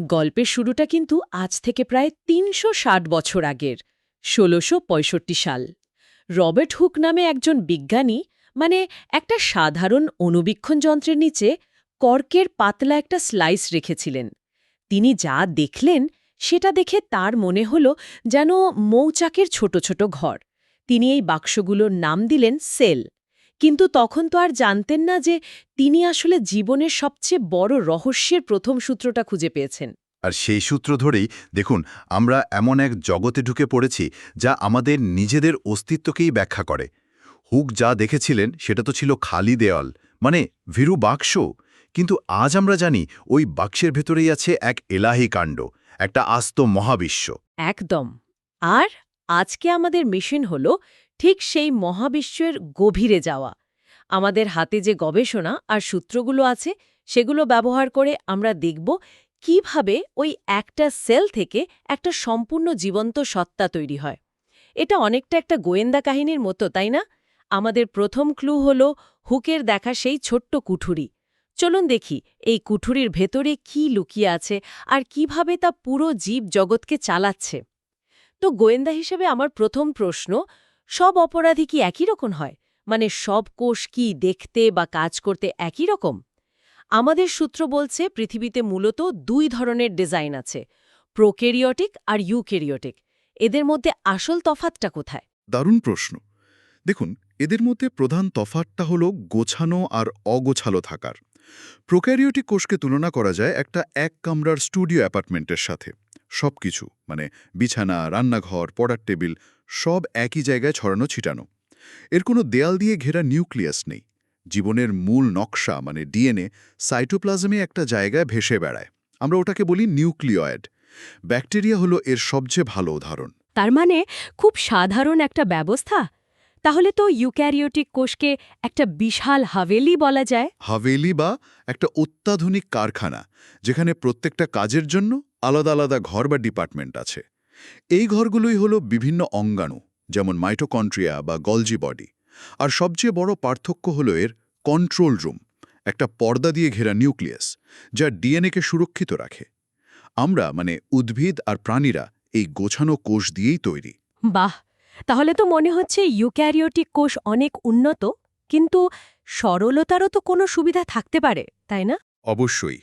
গল্পের শুরুটা কিন্তু আজ থেকে প্রায় ৩৬০ বছর আগের ১৬৬৫ সাল। রবার্ট হুক নামে একজন বিজ্ঞানী একটা সাধারণ অণুবীক্ষণ যন্ত্রের নিচে কর্কের পাতলা একটা স্লাইস রেখেছিলেন। তিনি যা দেখলেন সেটা দেখে তার মনে হল যেন মৌচাকের ছোট ছোট ঘর। তিনি এই বাক্সগুলোর নাম দিলেন সেল। কিন্তু তখন তো আর জানতেন না যে তিনি আসলে জীবনের সবচেয়ে বড় রহস্যের প্রথম সূত্রটা খুঁজে পেয়েছেন। আর সেই সূত্র ধরেই দেখুন আমরা এমন এক জগতে ঢুকে পড়েছি যা আমাদের নিজেদের অস্তিত্বকেই ব্যাখ্যা করে। হুক যা দেখেছিলেন সেটা তো ছিল খালি দেওয়াল, ভীরু বাক্স। কিন্তু আজ আমরা জানি ওই বাক্সের ভেতরেই আছে এক এলাহি কাণ্ড, একটা আস্ত মহাবিশ্ব। একদম। আর আজকে আমাদের মিশন হল ঠিক সেই মহাবিশ্বের গভীরে যাওয়া। আমাদের হাতে যে গবেষণা আর সূত্রগুলো আছে সেগুলো ব্যবহার করে আমরা দেখব কিভাবে ওই একটা সেল থেকে একটা সম্পূর্ণ জীবন্ত সত্তা তৈরি হয়। এটা অনেকটা একটা গোয়েন্দা কাহিনীর মতো, তাই না? আমাদের প্রথম ক্লু হল হুকের দেখা সেই ছোট্ট কুঠুরি। চলুন দেখি এই কুঠুরির ভেতরে কি লুকিয়ে আছে আর কিভাবে তা পুরো জীব জগৎকে চালাচ্ছে। তো গোয়েন্দা হিসেবে আমার প্রথম প্রশ্ন, সব অপরাধী কি একই রকম হয়? সব কোষ কি দেখতে বা কাজ করতে একই রকম? আমাদের সূত্র বলছে পৃথিবীতে মূলত দুই ধরনের ডিজাইন আছে, প্রোক্যারিওটিক আর ইউক্যারিওটিক। এদের মধ্যে আসল তফাৎটা কোথায়? দারুণ প্রশ্ন। দেখুন, এদের মধ্যে প্রধান তফাৎটা হল গোছানো আর অগোছালো থাকার। প্রোক্যারিওটিক কোষকে তুলনা করা যায় একটা এক কামরার স্টুডিও অ্যাপার্টমেন্টের সাথে। সবকিছু বিছানা, রান্নাঘর, পড়ার টেবিল সব একই জায়গায় ছড়ানো ছিটানো। এর কোনো দেয়াল দিয়ে ঘেরা নিউক্লিয়াস নেই। জীবনের মূল নকশা ডিএনএ সাইটোপ্লাজমে একটা জায়গায় ভেসে বেড়ায়। আমরা ওটাকে বলি নিউক্লিয়েড। ব্যাকটেরিয়া হলো এর সবচেয়ে ভালো উদাহরণ। তার খুব সাধারণ একটা ব্যবস্থা। তাহলে তো ইউক্যারিওটিক কোষকে একটা বিশাল হাভেলি বলা যায়। হাভেলি বা একটা অত্যাধুনিক কারখানা, যেখানে প্রত্যেকটা কাজের জন্য আলাদা আলাদা ঘর বা ডিপার্টমেন্ট আছে। এই ঘরগুলোই হলো বিভিন্ন অঙ্গাণু, যেমন মাইটোকন্ড্রিয়া বা গলজি বডি। আর সবচেয়ে বড় পার্থক্য হলো এর কন্ট্রোল রুম, একটা পর্দা দিয়ে ঘেরা নিউক্লিয়াস, যা ডিএনএকে সুরক্ষিত রাখে। আমরা উদ্ভিদ আর প্রাণীরা এই গোছানো কোষ দিয়েই তৈরি। বাহ! তাহলে তো মনে হচ্ছে ইউক্যারিওটিক কোষ অনেক উন্নত, কিন্তু সরলতারও তো কোনো সুবিধা থাকতে পারে, তাই না? অবশ্যই,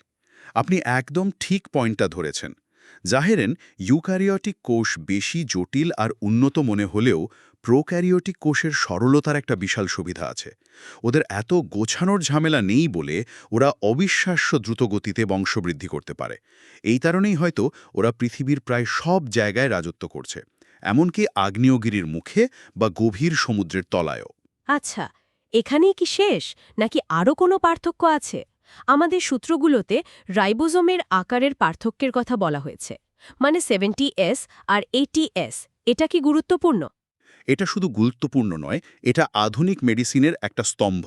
আপনি একদম ঠিক পয়েন্টটা ধরেছেন। জাহেরেন ইউক্যারিওটিক কোষ বেশি জটিল আর উন্নত মনে হলেও প্রোক্যারিওটিক কোষের সরলতার একটা বিশাল সুবিধা আছে। ওদের এত গোছানোর ঝামেলা নেই বলে ওরা অবিশ্বাস্য দ্রুতগতিতে বংশবৃদ্ধি করতে পারে। এই কারণেই হয়তো ওরা পৃথিবীর প্রায় সব জায়গায় রাজত্ব করছে, এমনকি আগ্নেয়গিরির মুখে বা গভীর সমুদ্রের তলায়ও। আচ্ছা, এখানেই কি শেষ, নাকি আরও কোনো পার্থক্য আছে? আমাদের সূত্রগুলোতে রাইবোজোমের আকারের পার্থক্যের কথা বলা হয়েছে, 70S আর 80S। এটা কি গুরুত্বপূর্ণ? এটা শুধু গুরুত্বপূর্ণ নয়, এটা আধুনিক মেডিসিনের একটা স্তম্ভ।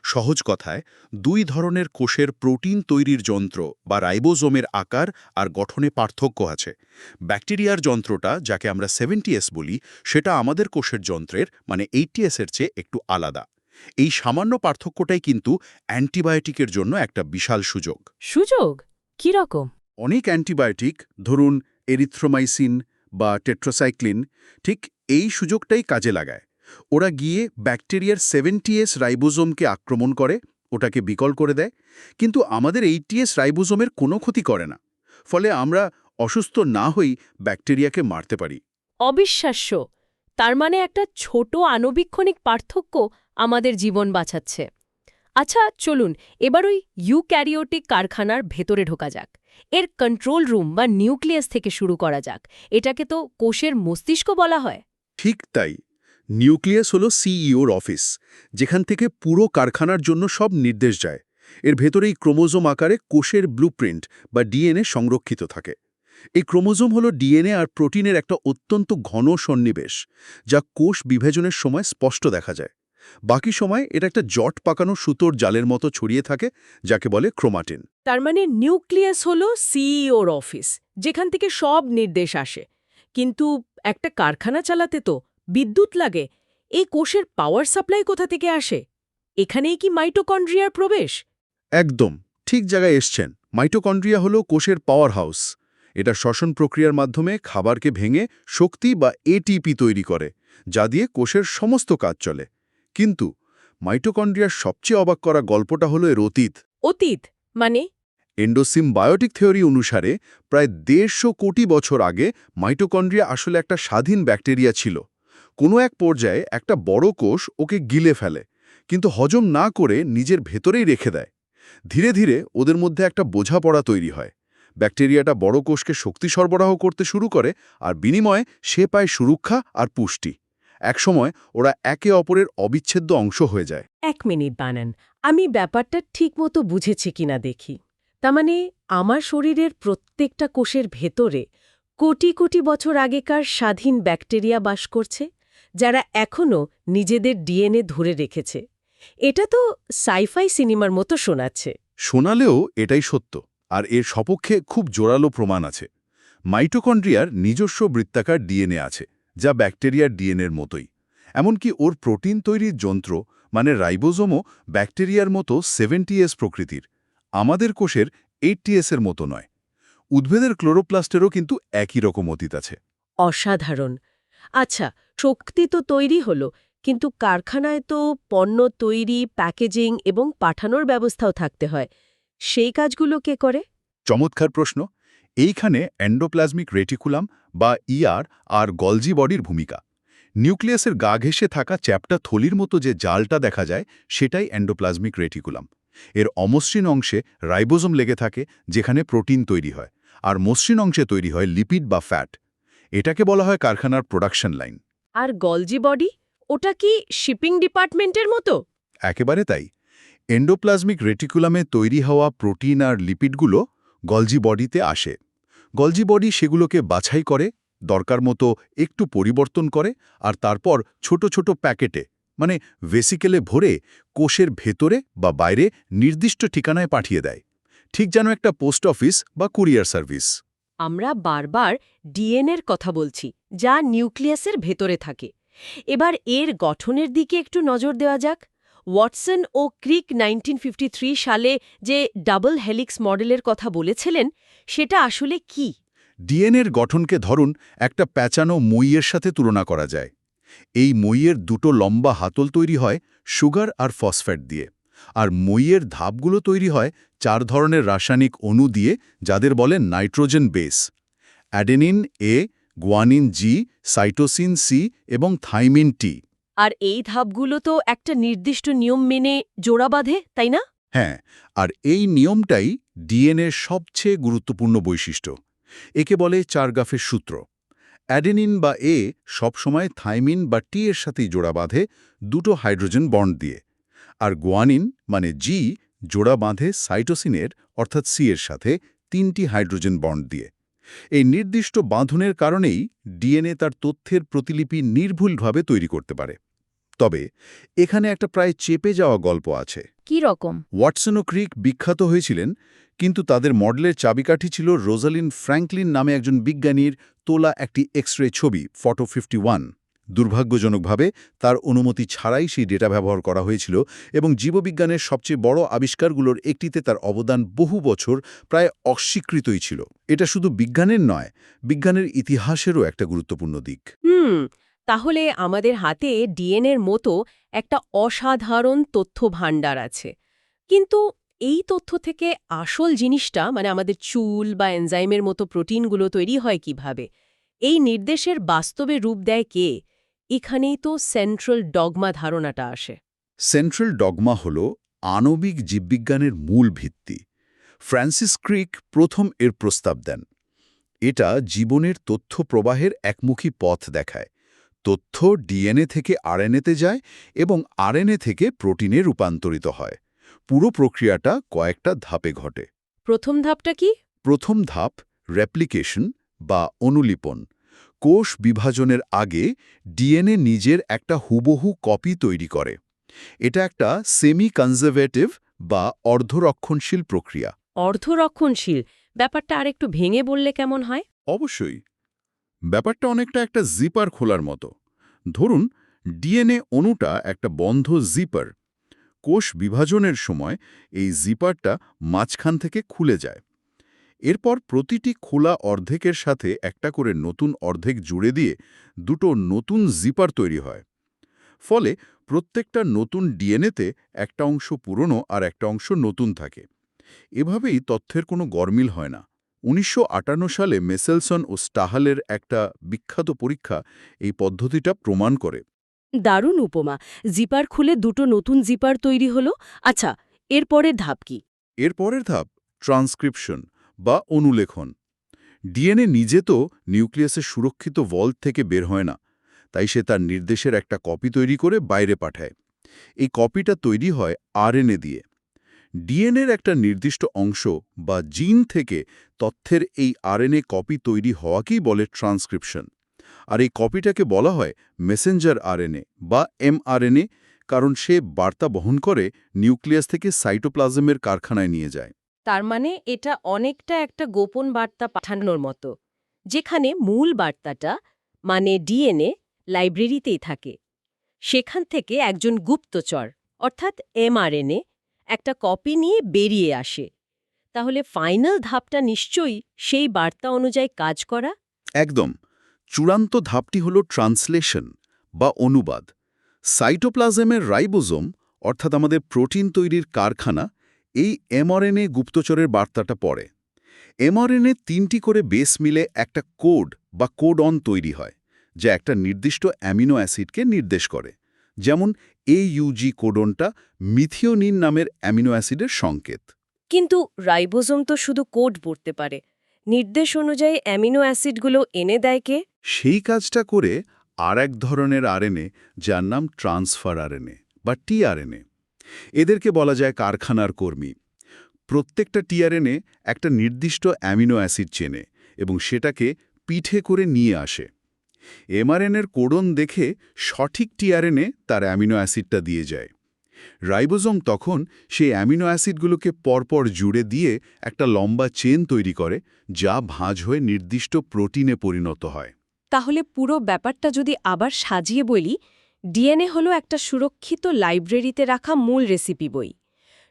সহজ কথায়, দুই ধরনের কোষের প্রোটিন তৈরির যন্ত্র বা রাইবোজোমের আকার আর গঠনে পার্থক্য আছে। ব্যাকটেরিয়ার যন্ত্রটা, যাকে আমরা 70S বলি, সেটা আমাদের কোষের যন্ত্রের 80S এর চেয়ে একটু আলাদা। এই সামান্য পার্থক্যটাই কিন্তু অ্যান্টিবায়োটিকের জন্য একটা বিশাল সুযোগ। সুযোগ? কি রকম? অনেক অ্যান্টিবায়োটিক, ধরুন এরিথ্রোমাইসিন বা টেট্রাসাইক্লিন, ঠিক এই সুযোগটাই কাজে লাগায়। ওরা গিয়ে ব্যাকটেরিয়ার 70S রাইবোজোমকে আক্রমণ করে, ওটাকে বিকল করে দেয়। কিন্তু আমাদের 80S রাইবোজোমের কোনো ক্ষতি করে না। ফলে আমরা অসুস্থ না হই ব্যাকটেরিয়াকে মারতে পারি। অবিশ্বাস্য! তার একটা ছোট আণুবীক্ষণিক পার্থক্য আমাদের জীবন বাঁচাচ্ছে। আচ্ছা, চলুন এবার ওই ইউক্যারিওটিক কারখানার ভেতরে ঢোকা যাক। এর কন্ট্রোল রুম বা নিউক্লিয়াস থেকে শুরু করা যাক। এটাকে তো কোষের মস্তিষ্ক বলা হয়। ঠিক তাই। নিউক্লিয়াস হলো সিইওর অফিস, যেখান থেকে পুরো কারখানার জন্য সব নির্দেশ যায়। এর ভেতরেই ক্রোমোজোম আকারে কোষের ব্লুপ্রিন্ট বা ডিএনএ সংরক্ষিত থাকে। এই ক্রোমোজোম হলো ডিএনএ আর প্রোটিনের একটা অত্যন্ত ঘন সন্নিবেশ, যা কোষ বিভাজনের সময় স্পষ্ট দেখা যায়। বাকি সময় এটা একটা জট পাকানো সুতোর জালের মতো ছড়িয়ে থাকে, যাকে বলে ক্রোমাটিন। তার নিউক্লিয়াস হলো সিইওর অফিস, যেখান থেকে সব নির্দেশ আসে। কিন্তু একটা কারখানা চালাতে তো বিদ্যুৎ লাগে। এই কোষের পাওয়ার সাপ্লাই কোথা থেকে আসে? এখানেই কি মাইটোকন্ড্রিয়ার প্রবেশ? একদম ঠিক জায়গায় এসছেন। মাইটোকন্ড্রিয়া হলো কোষের পাওয়ার হাউস। এটা শ্বসন প্রক্রিয়ার মাধ্যমে খাবারকে ভেঙে শক্তি বা এটিপি তৈরি করে, যা দিয়ে কোষের সমস্ত কাজ চলে। কিন্তু মাইটোকন্ড্রিয়ার সবচেয়ে অবাক করা গল্পটা হলো এর অতীত। অতীত মানে? এন্ডোসিম্বায়োটিক থিওরি অনুসারে প্রায় 150 কোটি বছর আগে মাইটোকন্ড্রিয়া আসলে একটা স্বাধীন ব্যাকটেরিয়া ছিল। কোনো এক পর্যায়ে একটা বড় কোষ ওকে গিলে ফেলে, কিন্তু হজম না করে নিজের ভেতরেই রেখে দেয়। ধীরে ধীরে ওদের মধ্যে একটা বোঝাপড়া তৈরি হয়। ব্যাকটেরিয়াটা বড় কোষকে শক্তি সরবরাহ করতে শুরু করে, আর বিনিময়ে সে পায় সুরক্ষা আর পুষ্টি। একসময় ওরা একে অপরের অবিচ্ছেদ্য অংশ হয়ে যায়। 1 মিনিট বানান, আমি ব্যাপারটা ঠিকমতো বুঝেছি কিনা দেখি। তার মানে আমার শরীরের প্রত্যেকটা কোষের ভেতরে কোটি কোটি বছর আগেকার স্বাধীন ব্যাকটেরিয়া বাস করছে, যারা এখনও নিজেদের ডিএনএ ধরে রেখেছে। এটা তো সাইফাই সিনেমার মতো শোনাচ্ছে। শোনালেও এটাই সত্য, আর এর সপক্ষে খুব জোরালো প্রমাণ আছে। মাইটোকন্ড্রিয়ার নিজস্ব বৃত্তাকার ডিএনএ আছে, যা ব্যাকটেরিয়ার ডিএনএর মতোই। এমনকি ওর প্রোটিন তৈরির যন্ত্র মানে রাইবোজোমও ব্যাকটেরিয়ার মতো 70S প্রকৃতির। আমাদের কোষের 80S এর মতো নয়। উদ্ভিদের ক্লোরোপ্লাস্টেরও কিন্তু একই রকম অতীত আছে। অসাধারণ। আচ্ছা, শক্তি তো তৈরি হলো, কিন্তু কারখানায় তো পণ্য তৈরি, প্যাকেজিং এবং পাঠানোর ব্যবস্থাও থাকতে হয়। সেই কাজগুলো কে করে? চমৎকার প্রশ্ন। এইখানে এন্ডোপ্লাজমিক রেটিকুলাম বা ইআর আর গলজি বডির ভূমিকা। নিউক্লিয়াসের গা ঘেঁষে থাকা চ্যাপ্টা থলির মতো যে জালটা দেখা যায়, সেটাই এন্ডোপ্লাজমিক রেটিকুলাম। এর অমসৃণ অংশে রাইবোজোম লেগে থাকে, যেখানে প্রোটিন তৈরি হয়, আর মসৃণ অংশে তৈরি হয় লিপিড বা ফ্যাট। এটাকে বলা হয় কারখানার প্রোডাকশন লাইন। আর গলজি বডি, ওটা কি শিপিং ডিপার্টমেন্টের মতো? একেবারে তাই। এন্ডোপ্লাজমিক রেটিকুলামে তৈরি হওয়া প্রোটিন আর লিপিডগুলো গলজি বডিতে আসে। গলজি বডি সেগুলোকে বাছাই করে, দরকার মতো একটু পরিবর্তন করে, আর তারপর ছোট ছোট প্যাকেটে মানে ভেসিকেলে ভরে কোষের ভেতরে বা বাইরে নির্দিষ্ট ঠিকানায় পাঠিয়ে দেয়। ঠিক যেন একটা পোস্ট অফিস বা কুরিয়ার সার্ভিস। আমরা বারবার ডিএনএর কথা বলছি, যা নিউক্লিয়াসের ভেতরে থাকে। এবার এর গঠনের দিকে একটু নজর দেওয়া যাক। ওয়াটসন ও ক্রিক 1953 সালে যে ডাবল হেলিক্স মডেলের কথা বলেছিলেন, সেটা আসলে কি? ডিএনএর গঠনকে ধরুন একটা প্যাঁচানো মইয়ের সাথে তুলনা করা যায়। এই মইয়ের দুটো লম্বা হাতল তৈরি হয় সুগার আর ফসফেট দিয়ে, আর মইয়ের ধাপগুলো তৈরি হয় 4 ধরনের রাসায়নিক অণু দিয়ে, যাদের বলে নাইট্রোজেন বেস: অ্যাডেনিন এ, গুয়ানিন জি, সাইটোসিন সি এবং থাইমিন টি। আর এই ধাপগুলো তো একটা নির্দিষ্ট নিয়ম মেনে জোড়া বাঁধে, তাই না? হ্যাঁ, আর এই নিয়মটাই ডিএনএর সবচেয়ে গুরুত্বপূর্ণ বৈশিষ্ট্য। একে বলে 4 গাফের সূত্র। অ্যাডেনিন বা এ সবসময় থাইমিন বা টি এর সাথেই জোড়া বাঁধে 2টো হাইড্রোজেন বন্ড দিয়ে, আর গুয়ানিন মানে জি জোড়া বাঁধে সাইটোসিনের অর্থাৎ সি এর সাথে 3টি হাইড্রোজেন বন্ড দিয়ে। এই নির্দিষ্ট বাঁধনের কারণেই ডিএনএ তার তথ্যের প্রতিলিপি নির্ভুলভাবে তৈরি করতে পারে। তবে এখানে একটা প্রায় চেপে যাওয়া গল্প আছে। কি রকম? ওয়াটসন ও ক্রিক বিখ্যাত হয়েছিলেন, কিন্তু তাদের মডেলের চাবিকাঠি ছিল রোজালিন ফ্র্যাঙ্কলিন নামে একজন বিজ্ঞানীর তোলা একটি এক্স-রে ছবি, ফটো 51। দুর্ভাগ্যজনকভাবে তার অনুমতি ছাড়াই সেই ডেটা ব্যবহার করা হয়েছিল, এবং জীববিজ্ঞানের সবচেয়ে বড় আবিষ্কারগুলোর একটিতে তার অবদান বহু বছর প্রায় অস্বীকৃতই ছিল। এটা শুধু বিজ্ঞানের নয়, বিজ্ঞানের ইতিহাসেরও একটা গুরুত্বপূর্ণ দিক। তাহলে আমাদের হাতে ডিএনএর মতো একটা অসাধারণ তথ্য ভাণ্ডার আছে। কিন্তু এই তথ্য থেকে আসল জিনিসটা, মানে আমাদের চুল বা এনজাইমের মতো প্রোটিনগুলো তৈরি হয় কিভাবে? এই নির্দেশের বাস্তবে রূপ দেয় কে? এখানেই তো সেন্ট্রাল ডগমা ধারণাটা আসে। সেন্ট্রাল ডগমা হল আণবিক জীববিজ্ঞানের মূল ভিত্তি। ফ্রান্সিস ক্রিক প্রথম এর প্রস্তাব দেন। এটা জীবনের তথ্য প্রবাহের একমুখী পথ দেখায়। তথ্য ডিএনএ থেকে আরএনএতে যায় এবং আরএনএ থেকে প্রোটিনে রূপান্তরিত হয়। পুরো প্রক্রিয়াটা কয়েকটা ধাপে ঘটে। প্রথম ধাপটা কি? প্রথম ধাপ রেপ্লিকেশন বা অনুলিপন। কোষ বিভাজনের আগে ডিএনএ নিজের একটা হুবহু কপি তৈরি করে। এটা একটা সেমি কনজারভেটিভ বা অর্ধরক্ষণশীল প্রক্রিয়া। অর্ধরক্ষণশীল ব্যাপারটা আরেকটু ভেঙে বললে কেমন হয়? অবশ্যই। ব্যাপারটা অনেকটা একটা জিপার খোলার মতো। ধরুন ডিএনএ অণুটা একটা বন্ধ জিপার। কোষ বিভাজনের সময় এই জিপারটা মাঝখান থেকে খুলে যায়। এরপর প্রতিটি খোলা অর্ধেকের সাথে একটা করে নতুন অর্ধেক জুড়ে দিয়ে দুটো নতুন জিপার তৈরি হয়। ফলে প্রত্যেকটা নতুন ডিএনএতে একটা অংশ পুরনো আর একটা অংশ নতুন থাকে। এভাবেই তথ্যের কোনো গরমিল হয় না। ১৯৫৮ সালে মেসেলসন ও স্টাহালের একটা বিখ্যাত পরীক্ষা এই পদ্ধতিটা প্রমাণ করে। দারুণ উপমা। জিপার খুলে দুটো নতুন জিপার তৈরি হলো। আচ্ছা, এরপরের ধাপ কি? এর পরের ধাপ ট্রান্সক্রিপশন বা অনুলেখন। ডিএনএ নিজে তো নিউক্লিয়াসের সুরক্ষিত ভল্ট থেকে বের হয় না, তাই সে তার নির্দেশের একটা কপি তৈরি করে বাইরে পাঠায়। এই কপিটা তৈরি হয় আরএনএ দিয়ে। ডিএনএর একটা নির্দিষ্ট অংশ বা জিন থেকে তথ্যের এই আরএনএ কপি তৈরি হওয়াকেই বলে ট্রান্সক্রিপশন। আর এই কপিটাকে বলা হয় মেসেঞ্জার আরএনএ বা এমআরএনএ, কারণ সে বার্তা বহন করে নিউক্লিয়াস থেকে সাইটোপ্লাজমের কারখানায় নিয়ে যায়। তার মানে এটা অনেকটা একটা গোপন বার্তা পাঠানোর মতো, যেখানে মূল বার্তাটা মানে ডিএনএ লাইব্রেরিতেই থাকে। সেখান থেকে একজন গুপ্তচর অর্থাৎ এমআরএনএ একটা কপি নিয়ে বেরিয়ে আসে। তাহলে ফাইনাল ধাপটা নিশ্চয়ই সেই বার্তা অনুযায়ী কাজ করা। একদম। চূড়ান্ত ধাপটি হল ট্রান্সলেশন বা অনুবাদ। সাইটোপ্লাজমের রাইবোজোম অর্থাৎ আমাদের প্রোটিন তৈরির কারখানা এই এমআরএনএ গুপ্তচরের বার্তাটা পড়ে। এমআরএনএ ৩টি করে বেস মিলে একটা কোড বা কোডন তৈরি হয়, যা একটা নির্দিষ্ট অ্যামিনো অ্যাসিডকে নির্দেশ করে। যেমন AUG কোডনটা মিথিওনিন নামের অ্যামিনো অ্যাসিডের সংকেত। কিন্তু রাইবোজোম তো শুধু কোড পড়তে পারে, নির্দেশ অনুযায়ী অ্যামিনো অ্যাসিডগুলো এনে দেয় কে? সেই কাজটা করে আর এক ধরনের আরএনএ, যার নাম ট্রান্সফার আরএনএ বা টিআরএনএ। এদেরকে বলা যায় কারখানার কর্মী। প্রত্যেকটা টিআরএনএ একটা নির্দিষ্ট অ্যামিনো অ্যাসিড চেনে এবং সেটাকে পিঠে করে নিয়ে আসে। এমআরএনএর কোডন দেখে সঠিক টিআরএনএ তার অ্যামিনো অ্যাসিডটা দিয়ে যায়। রাইবোজোম তখন সেই অ্যামিনো অ্যাসিডগুলোকে পরপর জুড়ে দিয়ে একটা লম্বা চেন তৈরি করে, যা ভাঁজ হয়ে নির্দিষ্ট প্রোটিনে পরিণত হয়। তাহলে পুরো ব্যাপারটা যদি আবার সাজিয়ে বলি, ডিএনএ হলো একটা সুরক্ষিত লাইব্রেরিতে রাখা মূল রেসিপি বই।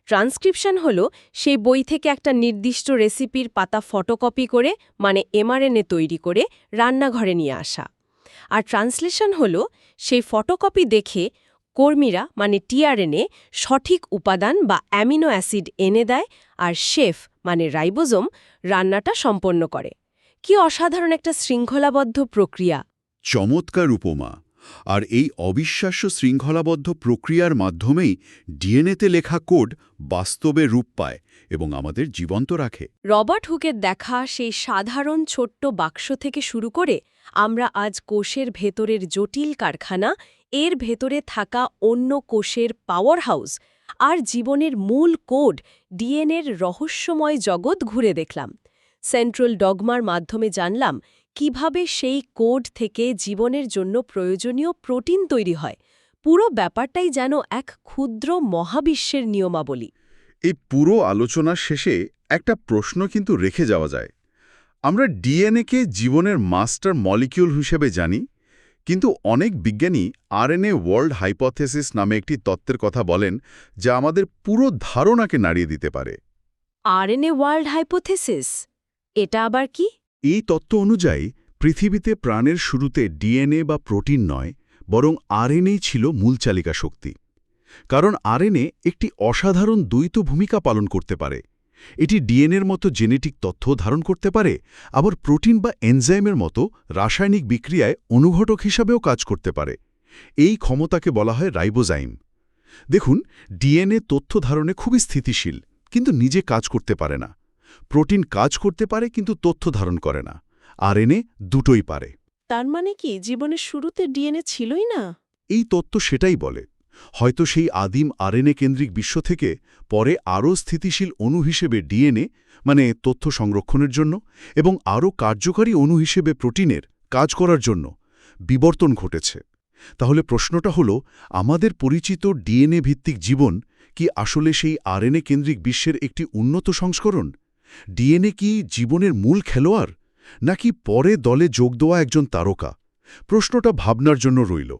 ট্রান্সক্রিপশন হলো সেই বই থেকে একটা নির্দিষ্ট রেসিপির পাতা ফটোকপি করে মানে এমআরএনএ তৈরি করে রান্নাঘরে নিয়ে আসা। আর ট্রান্সলেশন হলো সেই ফটোকপি দেখে কর্মীরা মানে টিআরএনএ সঠিক উপাদান বা অ্যামিনো অ্যাসিড এনে দেয়, আর শেফ মানে রাইবোজোম রান্নাটা সম্পন্ন করে। কি অসাধারণ একটা শৃঙ্খলাবদ্ধ প্রক্রিয়া! চমৎকার উপমা। আর এই অবিশ্বাস্য শৃঙ্খলাবদ্ধ প্রক্রিয়ার মাধ্যমেই ডিএনএতে লেখা কোড বাস্তবে রূপ পায় এবং আমাদের জীবন্ত রাখে। রবার্ট হুকের দেখা সেই সাধারণ ছোট্ট বাক্স থেকে শুরু করে আমরা আজ কোষের ভেতরের জটিল কারখানা, এর ভেতরে থাকা অন্য কোষের পাওয়ার হাউস আর জীবনের মূল কোড ডিএনএর রহস্যময় জগৎ ঘুরে দেখলাম। সেন্ট্রাল ডগমার মাধ্যমে জানলাম কিভাবে সেই কোড থেকে জীবনের জন্য প্রয়োজনীয় প্রোটিন তৈরি হয়। পুরো ব্যাপারটাই যেন এক ক্ষুদ্র মহাবিশ্বের নিয়মাবলী। এই পুরো আলোচনার শেষে একটা প্রশ্ন কিন্তু রেখে যাওয়া যায়। আমরা ডিএনএকে জীবনের মাস্টার মলিকিউল হিসেবে জানি, কিন্তু অনেক বিজ্ঞানী আরএনএ ওয়ার্ল্ড হাইপোথেসিস নামে একটি তত্ত্বের কথা বলেন, যা আমাদের পুরো ধারণাকে নাড়িয়ে দিতে পারে। আরএনএ ওয়ার্ল্ড হাইপোথেসিস, এটা আবার কি? এই তত্ত্ব অনুযায়ী পৃথিবীতে প্রাণের শুরুতে ডিএনএ বা প্রোটিন নয়, বরং আরএনএ ছিল মূল চালিকা শক্তি। কারণ আরএনএ একটি অসাধারণ দ্বৈত ভূমিকা পালন করতে পারে। এটি ডিএনএর মতো জেনেটিক তথ্য ধারণ করতে পারে, আবার প্রোটিন বা এনজাইমের মতো রাসায়নিক বিক্রিয়ায় অনুঘটক হিসাবেও কাজ করতে পারে। এই ক্ষমতাকে বলা হয় রাইবোজাইম। দেখুন, ডিএনএ তথ্য ধারণে খুবই স্থিতিশীল, কিন্তু নিজে কাজ করতে পারে না। প্রোটিন কাজ করতে পারে কিন্তু তথ্য ধারণ করে না। আরএনএ দুটোই পারে। তার মানে কি জীবনের শুরুতে ডিএনএ ছিলই না? এই তত্ত্ব সেটাই বলে। হয়তো সেই আদিম আরএনএ কেন্দ্রিক বিশ্ব থেকে পরে আরও স্থিতিশীল অণু হিসেবে ডিএনএ, মানে তথ্য সংরক্ষণের জন্য, এবং আরও কার্যকারী অণু হিসেবে প্রোটিনের কাজ করার জন্য বিবর্তন ঘটেছে। তাহলে প্রশ্নটা হলো, আমাদের পরিচিত ডিএনএ ভিত্তিক জীবন কি আসলে সেই আরএনএ কেন্দ্রিক বিশ্বের একটি উন্নত সংস্করণ? ডিএনএ কি জীবনের মূল খেলোয়াড়, নাকি পরে দলে যোগ দেওয়া একজন তারকা? প্রশ্নটা ভাবনার জন্য রইল।